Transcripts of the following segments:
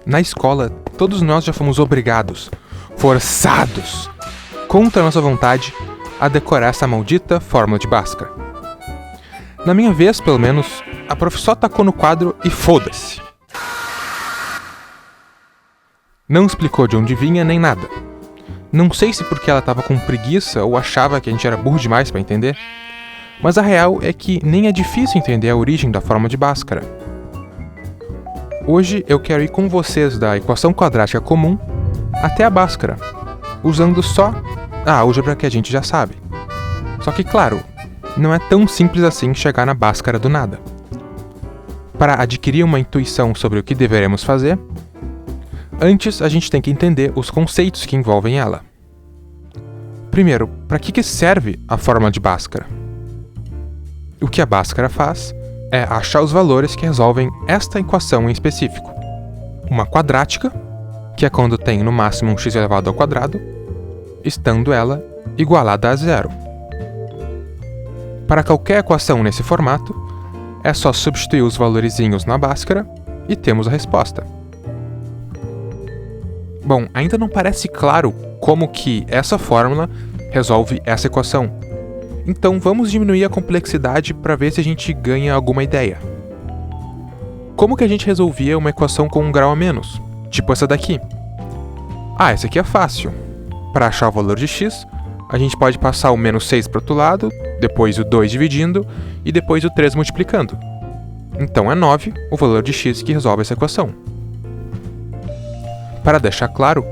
Na escola, todos nós já fomos obrigados, forçados, contra a nossa vontade, a decorar essa maldita fórmula de Bhaskara. Na minha vez, pelo menos, a prof só tacou no quadro e foda-se. Não explicou de onde vinha nem nada. Não sei se porque ela tava com preguiça ou achava que a gente era burro demais pra entender, mas a real é que nem é difícil entender a origem da fórmula de Bhaskara. Hoje eu quero ir com vocês da equação quadrática comum até a Bhaskara, usando só a álgebra que a gente já sabe. Só que, claro, não é tão simples assim chegar na Bhaskara do nada. Para adquirir uma intuição sobre o que deveremos fazer, antes a gente tem que entender os conceitos que envolvem ela. Primeiro, para que serve a fórmula de Bhaskara? O que a Bhaskara faz é achar os valores que resolvem esta equação em específico. Uma quadrática, que é quando tem no máximo um x elevado ao quadrado, estando ela igualada a zero. Para qualquer equação nesse formato, é só substituir os valorizinhos na Bhaskara e temos a resposta. Bom, ainda não parece claro como que essa fórmula resolve essa equação. Então vamos diminuir a complexidade para ver se a gente ganha alguma ideia. Como que a gente resolvia uma equação com um grau a menos? Tipo essa daqui. Essa aqui é fácil. Para achar o valor de x, a gente pode passar o menos 6 para o outro lado, depois o 2 dividindo e depois o 3 multiplicando. Então é 9 o valor de x que resolve essa equação. Para deixar claro,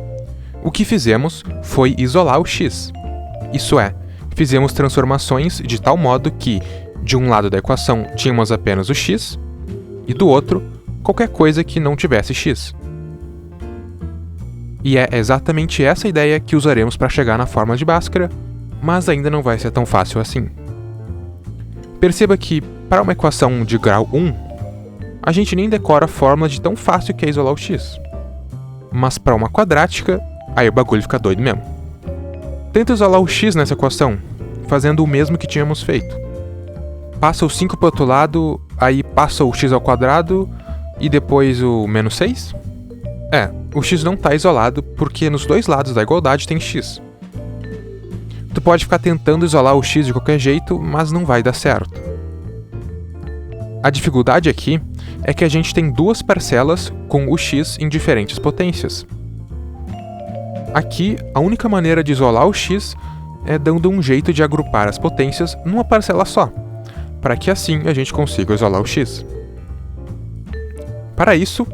o que fizemos foi isolar o x. Isso é, fizemos transformações de tal modo que, de um lado da equação, tínhamos apenas o x, e do outro, qualquer coisa que não tivesse x. E é exatamente essa ideia que usaremos para chegar na fórmula de Bhaskara, mas ainda não vai ser tão fácil assim. Perceba que, para uma equação de grau 1, a gente nem decora a fórmula de tão fácil que é isolar o x. Mas para uma quadrática, aí o bagulho fica doido mesmo. Tenta isolar o x nessa equação, fazendo o mesmo que tínhamos feito. Passa o 5 para o outro lado, aí passa o x ao quadrado e depois o menos 6? O x não está isolado porque nos dois lados da igualdade tem x. Tu pode ficar tentando isolar o x de qualquer jeito, mas não vai dar certo. A dificuldade aqui é que a gente tem duas parcelas com o x em diferentes potências. Aqui, a única maneira de isolar o x é dando um jeito de agrupar as potências numa parcela só, para que assim a gente consiga isolar o x. Para isso,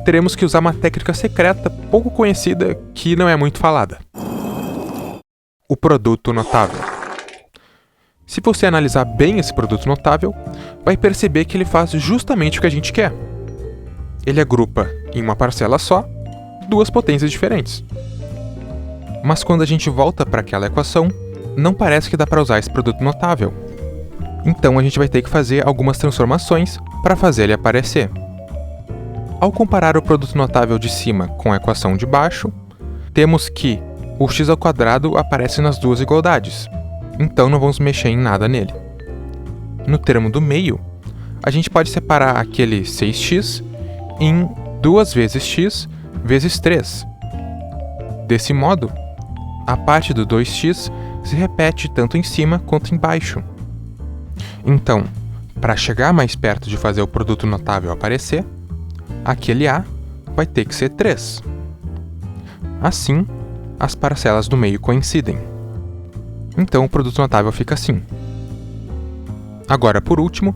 teremos que usar uma técnica secreta pouco conhecida que não é muito falada. O produto notável. Se você analisar bem esse produto notável, vai perceber que ele faz justamente o que a gente quer. Ele agrupa em uma parcela só duas potências diferentes. Mas quando a gente volta para aquela equação, não parece que dá para usar esse produto notável. Então a gente vai ter que fazer algumas transformações para fazer ele aparecer. Ao comparar o produto notável de cima com a equação de baixo, temos que o x ao quadrado aparece nas duas igualdades, então não vamos mexer em nada nele. No termo do meio, a gente pode separar aquele 6x em 2 vezes x vezes 3. Desse modo, a parte do 2x se repete tanto em cima quanto embaixo. Então, para chegar mais perto de fazer o produto notável aparecer, aquele a vai ter que ser 3. Assim, as parcelas do meio coincidem. Então o produto notável fica assim. Agora, por último,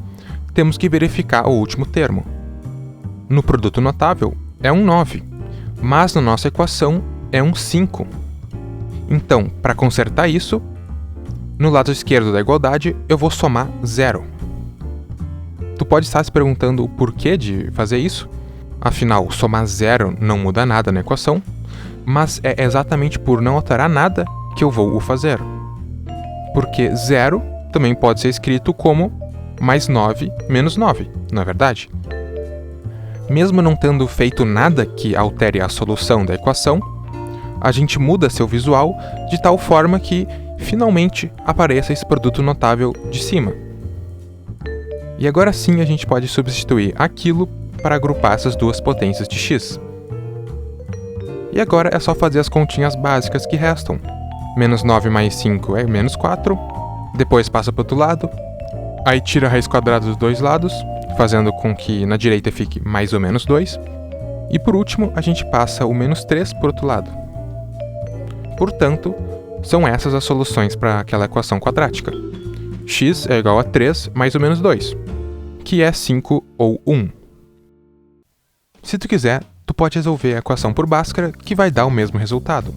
temos que verificar o último termo. No produto notável é um 9, mas na nossa equação é um 5. Então, para consertar isso, no lado esquerdo da igualdade eu vou somar 0. Tu pode estar se perguntando o porquê de fazer isso? Afinal, somar 0 não muda nada na equação, mas é exatamente por não alterar nada que eu vou o fazer. Porque 0 também pode ser escrito como mais 9 menos 9, não é verdade? Mesmo não tendo feito nada que altere a solução da equação, a gente muda seu visual de tal forma que, finalmente, apareça esse produto notável de cima. E agora sim a gente pode substituir aquilo para agrupar essas duas potências de x. E agora é só fazer as continhas básicas que restam. Menos 9 mais 5 é menos 4, depois passa para o outro lado, aí tira a raiz quadrada dos dois lados, fazendo com que na direita fique mais ou menos 2, e por último a gente passa o menos 3 para o outro lado. Portanto, são essas as soluções para aquela equação quadrática. X é igual a 3 mais ou menos 2, que é 5 ou 1. Se tu quiser, tu pode resolver a equação por Bhaskara, que vai dar o mesmo resultado.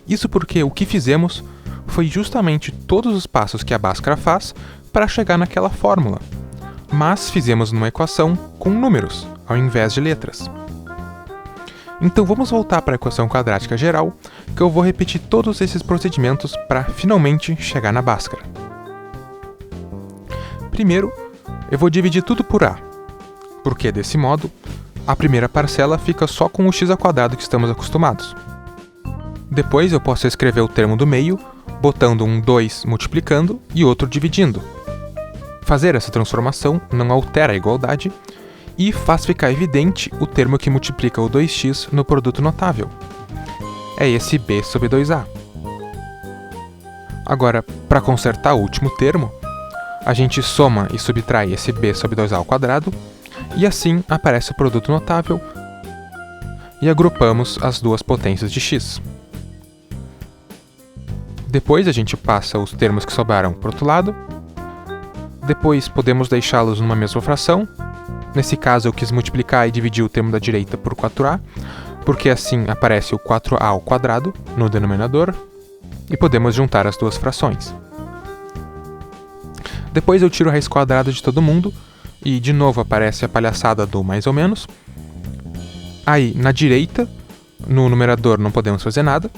Isso porque o que fizemos foi justamente todos os passos que a Bhaskara faz para chegar naquela fórmula, mas fizemos numa equação com números, ao invés de letras. Então vamos voltar para a equação quadrática geral, que eu vou repetir todos esses procedimentos para finalmente chegar na Bhaskara. Primeiro, eu vou dividir tudo por A, porque desse modo, a primeira parcela fica só com o x² que estamos acostumados. Depois eu posso escrever o termo do meio, botando um 2 multiplicando e outro dividindo. Fazer essa transformação não altera a igualdade e faz ficar evidente o termo que multiplica o 2x no produto notável. É esse b sobre 2a. Agora, para consertar o último termo, a gente soma e subtrai esse b sobre 2a ao quadrado, e assim aparece o produto notável, e agrupamos as duas potências de x. Depois a gente passa os termos que sobraram para o outro lado. Depois podemos deixá-los numa mesma fração. Nesse caso eu quis multiplicar e dividir o termo da direita por 4a, porque assim aparece o 4a ao quadrado no denominador, e podemos juntar as duas frações. Depois eu tiro a raiz quadrada de todo mundo, e de novo aparece a palhaçada do mais ou menos. Aí, na direita, no numerador não podemos fazer nada,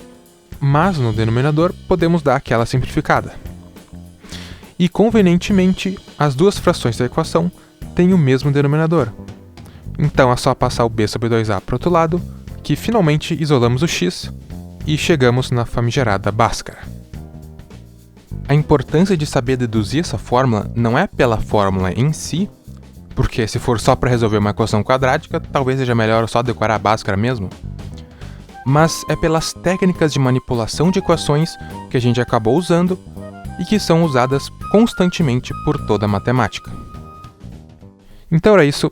mas no denominador podemos dar aquela simplificada. E convenientemente, as duas frações da equação têm o mesmo denominador. Então é só passar o b sobre 2a para o outro lado, que finalmente isolamos o x e chegamos na famigerada Bhaskara. A importância de saber deduzir essa fórmula não é pela fórmula em si, porque se for só para resolver uma equação quadrática, talvez seja melhor só decorar a Bhaskara mesmo, mas é pelas técnicas de manipulação de equações que a gente acabou usando e que são usadas constantemente por toda a matemática. Então era isso,